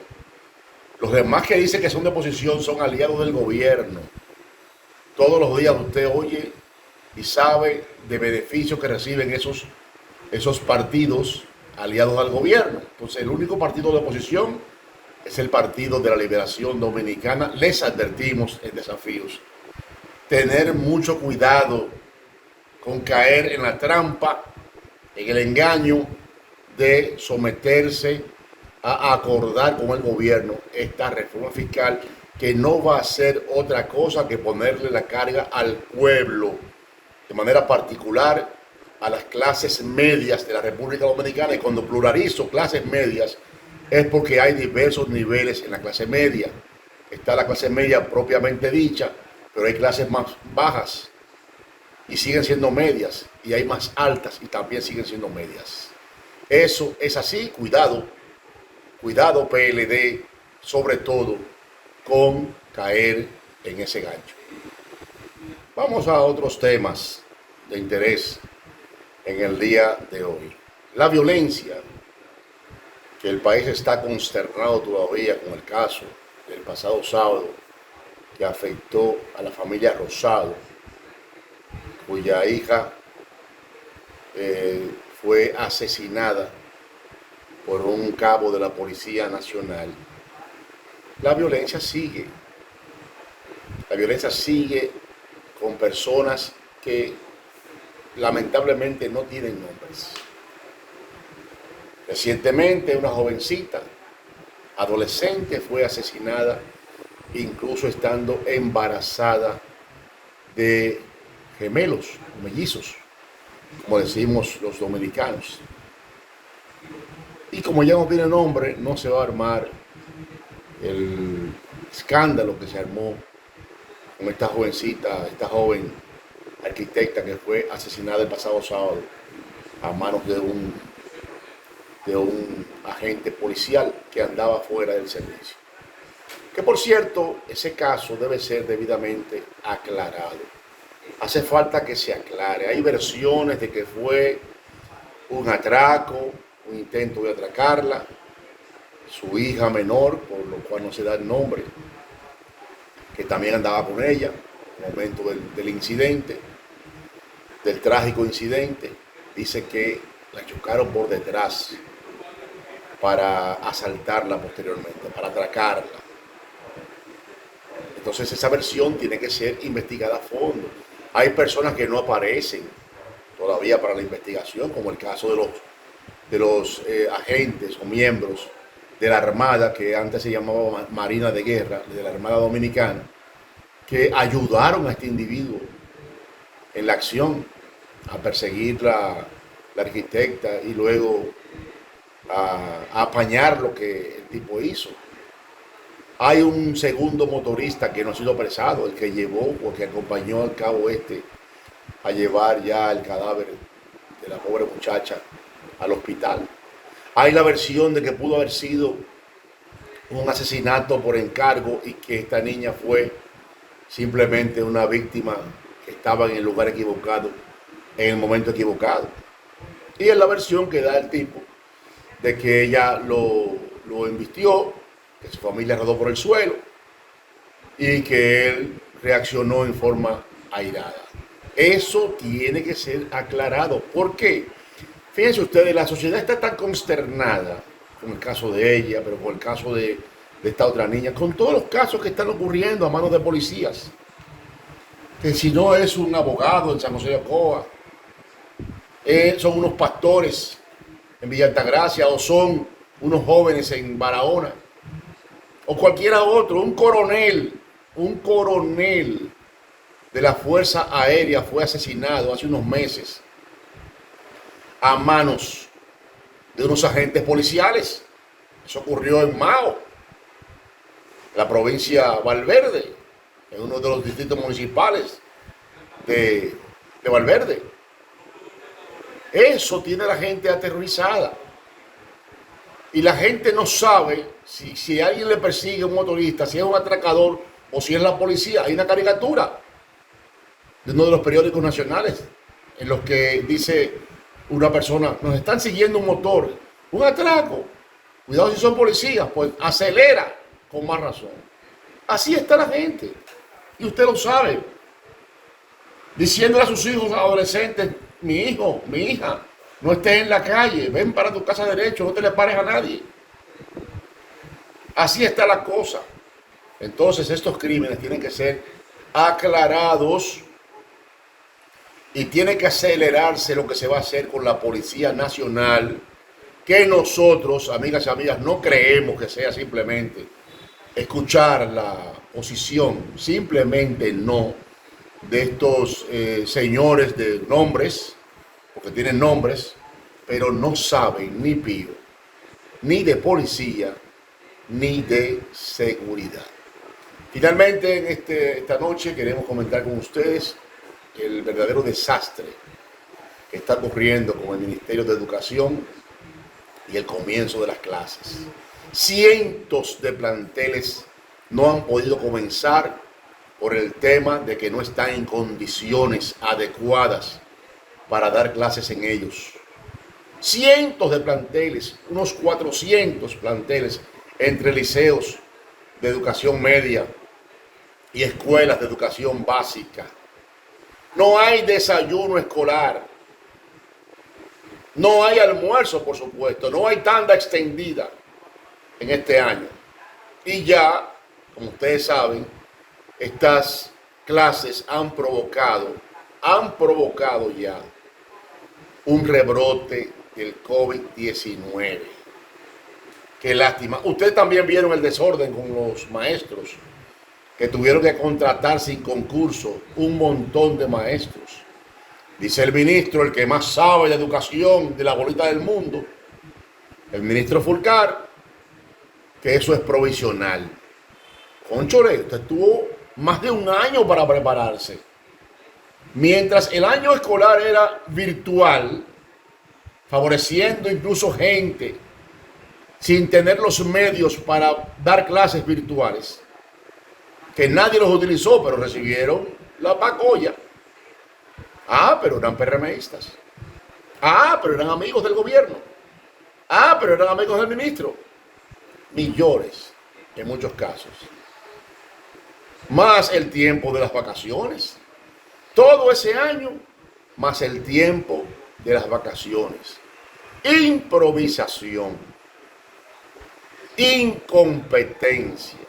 C: los demás que dicen que son de oposición son aliados del gobierno. Todos los días usted oye y sabe de beneficios que reciben esos partidos aliados al gobierno. Entonces el único partido de oposición es el Partido de la Liberación Dominicana. Les advertimos en Desafíos tener mucho cuidado con caer en la trampa, en el engaño de someterse a acordar con el gobierno esta reforma fiscal, que no va a ser otra cosa que ponerle la carga al pueblo, de manera particular a las clases medias de la República Dominicana. Y cuando pluralizo clases medias es porque hay diversos niveles en la clase media. Está la clase media propiamente dicha, pero hay clases más bajas y siguen siendo medias, y hay más altas y también siguen siendo medias. Eso es así. Cuidado, cuidado PLD, sobre todo con caer en ese gancho. Vamos a otros temas de interés en el día de hoy. La violencia, que el país está consternado todavía con el caso del pasado sábado que afectó a la familia Rosado, cuya hija fue asesinada por un cabo de la Policía Nacional. La violencia sigue. La violencia sigue con personas que lamentablemente no tienen nombres. Recientemente una jovencita, adolescente, fue asesinada, incluso estando embarazada de gemelos, mellizos, como decimos los dominicanos. Y como ya no tiene nombre, no se va a armar el escándalo que se armó con esta jovencita, esta joven arquitecta que fue asesinada el pasado sábado a manos de un agente policial que andaba fuera del servicio. Que por cierto, ese caso debe ser debidamente aclarado. Hace falta que se aclare. Hay versiones de que fue un atraco, un intento de atracarla, su hija menor, por lo cual no se da el nombre, que también andaba con ella en el momento del incidente, del trágico incidente. Dice que la chocaron por detrás para asaltarla posteriormente, para atracarla. Entonces esa versión tiene que ser investigada a fondo. Hay personas que no aparecen todavía para la investigación, como el caso de los agentes o miembros de la Armada, que antes se llamaba Marina de Guerra, de la Armada Dominicana, que ayudaron a este individuo en la acción a perseguir la arquitecta y luego a apañar lo que el tipo hizo. Hay un segundo motorista que no ha sido apresado, el que llevó o que acompañó al cabo a llevar ya el cadáver de la pobre muchacha al hospital. Hay la versión de que pudo haber sido un asesinato por encargo y que esta niña fue simplemente una víctima que estaba en el lugar equivocado, en el momento equivocado. Y es la versión que da el tipo de que ella lo embistió, que su familia rodó por el suelo y que él reaccionó en forma airada. Eso tiene que ser aclarado. ¿Por qué? Fíjense ustedes, la sociedad está tan consternada con el caso de ella, pero con el caso de esta otra niña, con todos los casos que están ocurriendo a manos de policías, que si no es un abogado en San José de Ocoa, son unos pastores en Villa Altagracia, o son unos jóvenes en Barahona, o cualquiera otro, un coronel de la Fuerza Aérea fue asesinado hace unos meses a manos de unos agentes policiales. Eso ocurrió en Mao, la provincia Valverde, en uno de los distritos municipales de Valverde. Eso tiene a la gente aterrorizada. Y la gente no sabe si alguien le persigue a un motorista, si es un atracador o si es la policía. Hay una caricatura de uno de los periódicos nacionales en los que dice una persona: nos están siguiendo un motor, un atraco. Cuidado si son policías, pues acelera con más razón. Así está la gente. Y usted lo sabe. Diciéndole a sus hijos adolescentes: mi hijo, mi hija, no estés en la calle, ven para tu casa derecho, no te le pares a nadie. Así está la cosa. Entonces estos crímenes tienen que ser aclarados y tiene que acelerarse lo que se va a hacer con la Policía Nacional, que nosotros, amigas y amigas, no creemos que sea simplemente escuchar la posición, simplemente no, de estos señores de nombres, porque tienen nombres, pero no saben ni pío, ni de policía, ni de seguridad. Finalmente, en esta noche queremos comentar con ustedes el verdadero desastre que está ocurriendo con el Ministerio de Educación y el comienzo de las clases. Cientos de planteles no han podido comenzar por el tema de que no están en condiciones adecuadas para dar clases en ellos. Cientos de planteles, unos 400 planteles entre liceos de educación media y escuelas de educación básica. No hay desayuno escolar. No hay almuerzo, por supuesto. No hay tanda extendida en este año. Y ya, como ustedes saben, estas clases han provocado ya un rebrote del COVID-19. Qué lástima. Ustedes también vieron el desorden con los maestros, que tuvieron que contratar sin concurso un montón de maestros. Dice el ministro, el que más sabe de educación de la bolita del mundo, el ministro Fulcar, que eso es provisional. Cónchole, usted tuvo más de un año para prepararse. Mientras el año escolar era virtual, favoreciendo incluso gente sin tener los medios para dar clases virtuales, que nadie los utilizó, pero recibieron la pacoya. Ah, pero eran PRMistas. Ah, pero eran amigos del gobierno. Ah, pero eran amigos del ministro. Millones, en muchos casos. Más el tiempo de las vacaciones. Todo ese año, más el tiempo de las vacaciones. Improvisación. Incompetencia.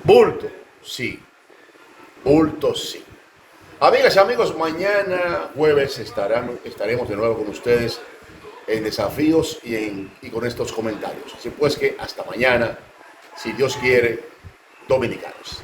C: Bulto, sí. Bulto, sí. Amigas y amigos, mañana jueves estaremos de nuevo con ustedes en desafíos y con estos comentarios. Así pues que hasta mañana, si Dios quiere, dominicanos.